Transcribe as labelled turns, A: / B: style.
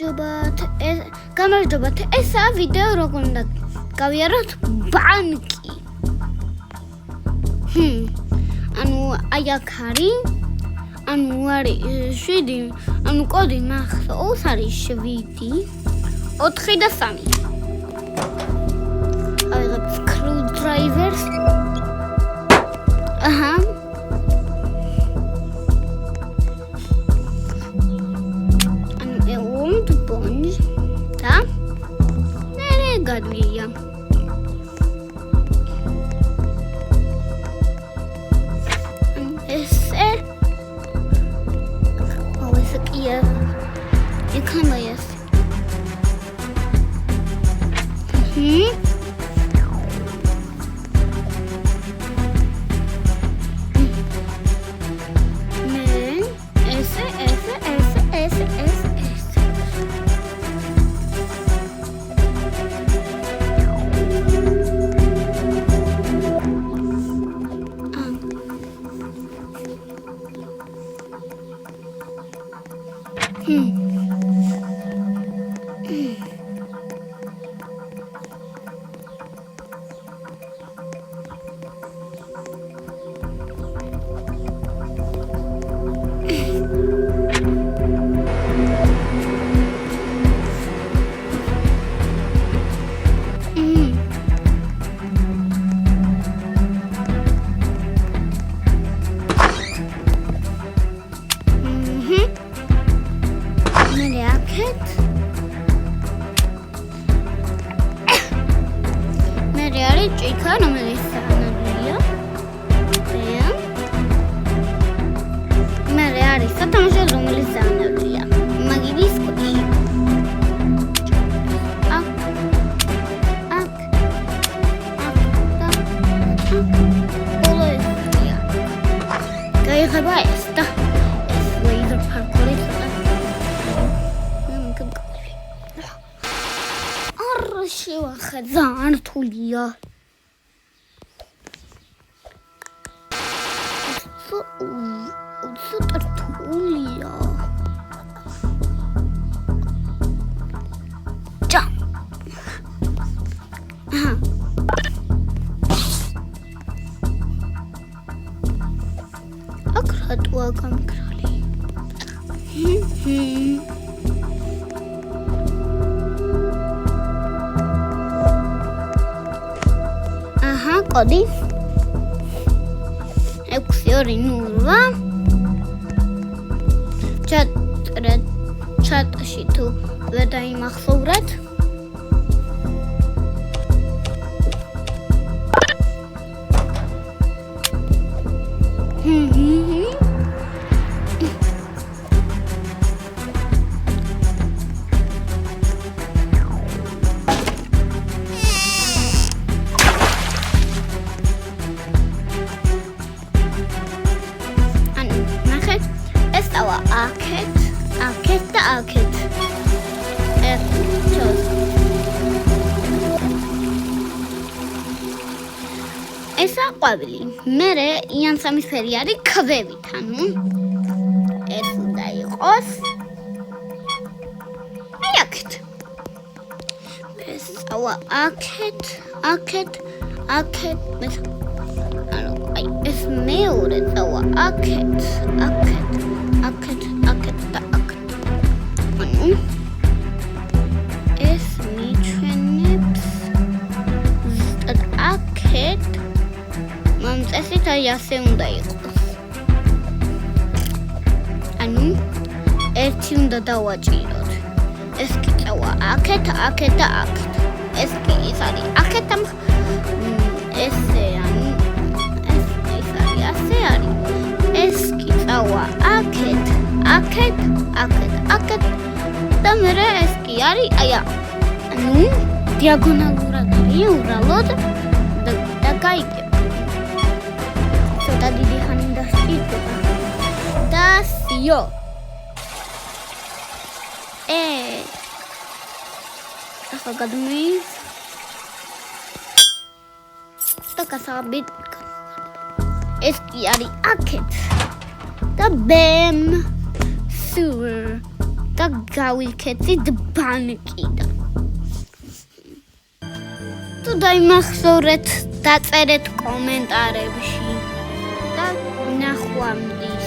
A: გამარჯობათ, ესაა ვიდეო როგორ უნდა გავიაროთ ბანკი. ანუ აი აქ არის, ანუ არის 7, ანუ კოდი მახსოვს არის 7, 4 და 3. ავიღებ screwdrivers. აჰა. და მე გადვია. ესე ეს კია ეკამაიას. ძალიან რთულია. რთულია. ჯა. აქ რატოა გამკრალი? კოდი 628 ჩატში თუ ვერ დაიმახსოვრეთ. ესა ყვავილი. მერე იან სამისფერი არის ქვევით, ანუ ეს უნდა იყოს. აი აქეთ. ეს ავა აქეთ. ანუ აი ეს მეორე წავა აქეთ და აქეთ. ანუ ეს მიჩვენებს ზუსტად აქეთ. წესით აი ასე უნდა იყოს. ანუ ერთი უნდა დავაჭიროთ. ეს კი წავა აქეთ და აქეთ. ეს კი ის არის აქეთ და ესე ანუ ეს არის ასე არის. ეს კი წავა აქეთ და მერე ეს კი არის აი ანუ დიაგონალურად არის უბრალოდ და გაიგებ. და დიდი ხანი დასჭირდება. დასიო. ახლა გადმი. და გასაბით. ეს კი არის აქეთ. და ბემ. sewer. და გავიქეცით ბანკიდან. თუ დაიმახსოვრეთ, დაწერეთ კომენტარებში და ნახვამდის.